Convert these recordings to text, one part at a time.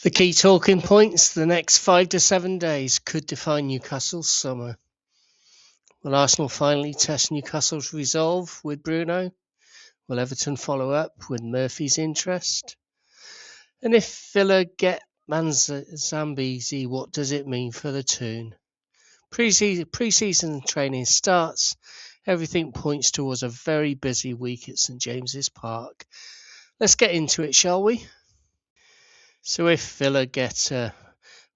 The key talking points the next 5 to 7 days could define Newcastle's summer. Will Arsenal finally test Newcastle's resolve with Bruno? Will Everton follow up with Murphy's interest? And if Villa get Manzambi, what does it mean for the Toon? Pre-season training starts. Everything points towards a very busy week at St James's Park. Let's get into it, shall we? So if Villa get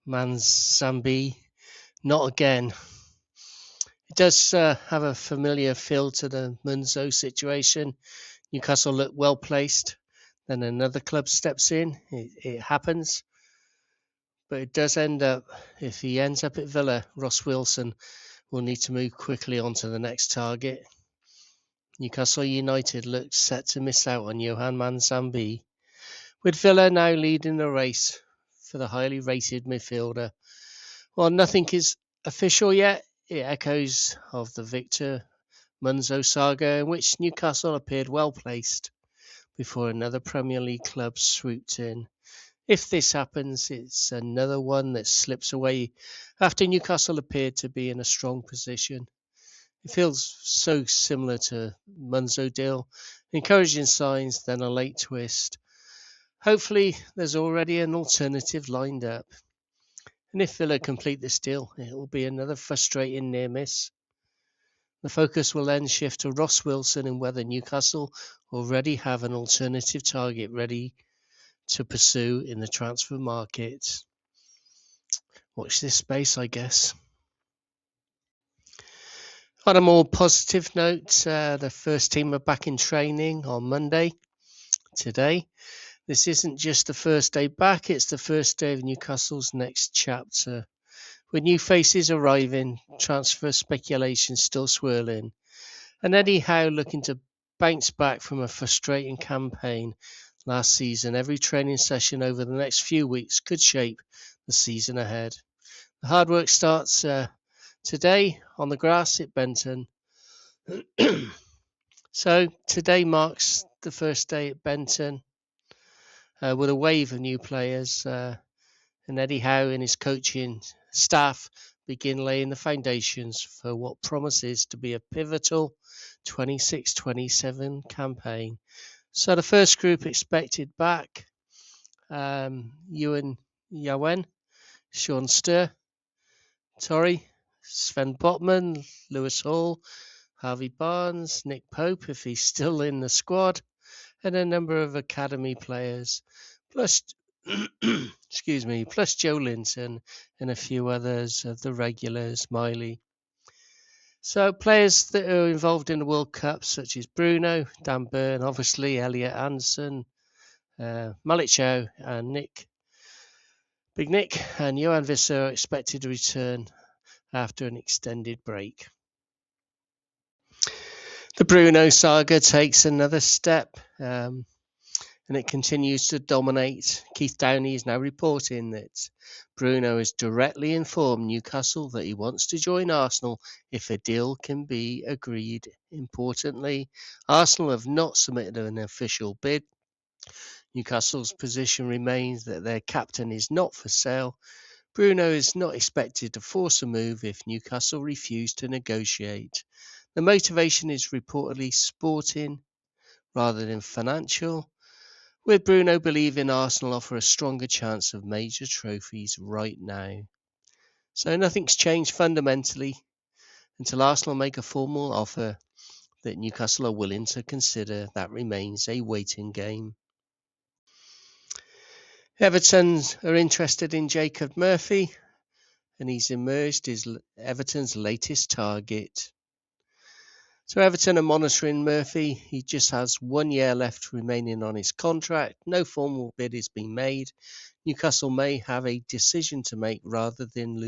Manzambi, not again. It does have a familiar feel to the Munzo situation. Newcastle look well placed. Then another club steps in. It happens. But it does end up, if he ends up at Villa, Ross Wilson will need to move quickly on to the next target. Newcastle United looks set to miss out on Johan Manzambi, with Villa now leading the race for the highly rated midfielder. While nothing is official yet, it echoes of the Victor Munzo saga, in which Newcastle appeared well placed before another Premier League club swooped in. If this happens, it's another one that slips away after Newcastle appeared to be in a strong position. It feels so similar to Munzo deal, encouraging signs, then a late twist. Hopefully, there's already an alternative lined up. And if Villa complete this deal, it will be another frustrating near miss. The focus will then shift to Ross Wilson and whether Newcastle already have an alternative target ready to pursue in the transfer market. Watch this space, I guess. On a more positive note, the first team are back in training on Monday, today. This isn't just the first day back, it's the first day of Newcastle's next chapter. With new faces arriving, transfer speculation still swirling, and Eddie Howe looking to bounce back from a frustrating campaign last season. Every training session over the next few weeks could shape the season ahead. The hard work starts today on the grass at Benton. So today marks the first day at Benton with a wave of new players, and Eddie Howe and his coaching staff begin laying the foundations for what promises to be a pivotal 26-27 campaign. So the first group expected back, Johan Manzambi, Sean Steur, Torrey, Sven Botman, Lewis Hall, Harvey Barnes, Nick Pope, if he's still in the squad, and a number of academy players, plus plus Joe Linton and a few others of the regulars, Miley. So players that are involved in the World Cup, such as Bruno, Dan Burn, obviously Elliot Anderson, Malik Chow and Big Nick and Johan Visser are expected to return after an extended break. The Bruno saga takes another step and it continues to dominate. Keith Downey is now reporting that Bruno has directly informed Newcastle that he wants to join Arsenal if a deal can be agreed. Importantly, Arsenal have not submitted an official bid. Newcastle's position remains that their captain is not for sale. Bruno is not expected to force a move if Newcastle refuse to negotiate. The motivation is reportedly sporting rather than financial, with Bruno believing Arsenal offer a stronger chance of major trophies right now. So nothing's changed fundamentally until Arsenal make a formal offer that Newcastle are willing to consider. That remains a waiting game. Everton are interested in Jacob Murphy, and he's emerged as Everton's latest target. So Everton are monitoring Murphy. He just has 1 year left remaining on his contract. No formal bid has been made. Newcastle may have a decision to make rather than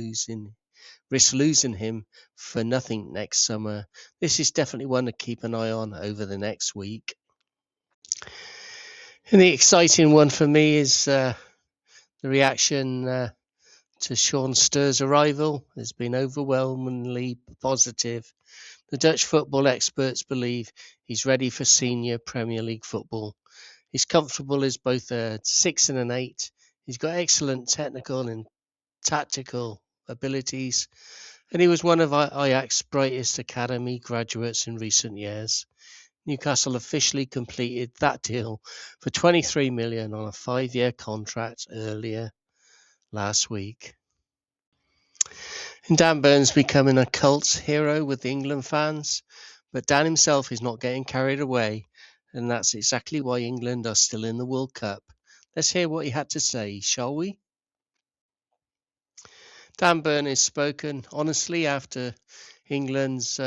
risk losing him for nothing next summer. This is definitely one to keep an eye on over the next week. And the exciting one for me is the reaction to Sean Steur's arrival has been overwhelmingly positive. The Dutch football experts believe he's ready for senior Premier League football. He's comfortable as both a 6 and an 8 He's got excellent technical and tactical abilities, and he was one of Ajax's brightest academy graduates in recent years. Newcastle officially completed that deal for 23 million on a 5-year contract earlier last week. And Dan Burns becoming a cult hero with the England fans, but Dan himself is not getting carried away, and that's exactly why England are still in the World Cup. Let's hear what he had to say, shall we? Dan Burns has spoken honestly after England's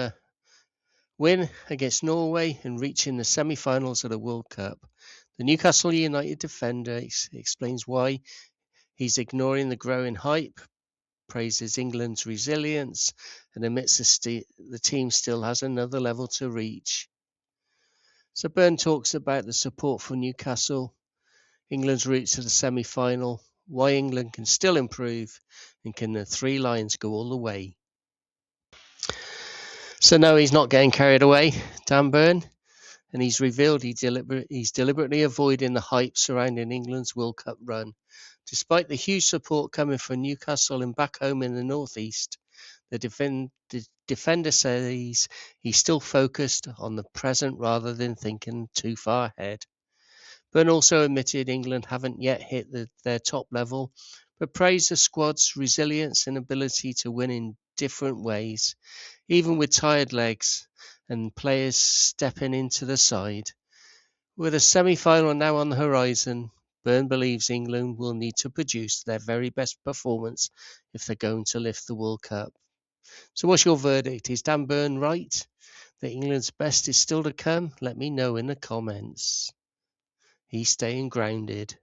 win against Norway and reaching the semi-finals of the World Cup. The Newcastle United defender explains why he's ignoring the growing hype, praises England's resilience, and admits the team still has another level to reach. So Byrne talks about the support for Newcastle, England's route to the semi-final, why England can still improve, and can the Three Lions go all the way. So no, he's not getting carried away, Dan Byrne, and he's revealed he's deliberately avoiding the hype surrounding England's World Cup run. Despite the huge support coming from Newcastle and back home in the northeast, the defender says he's still focused on the present rather than thinking too far ahead. Byrne also admitted England haven't yet hit their top level, but praised the squad's resilience and ability to win in different ways, even with tired legs and players stepping into the side. With a semi-final now on the horizon, Byrne believes England will need to produce their very best performance if they're going to lift the World Cup. So what's your verdict? Is Dan Byrne right that England's best is still to come? Let me know in the comments. He's staying grounded.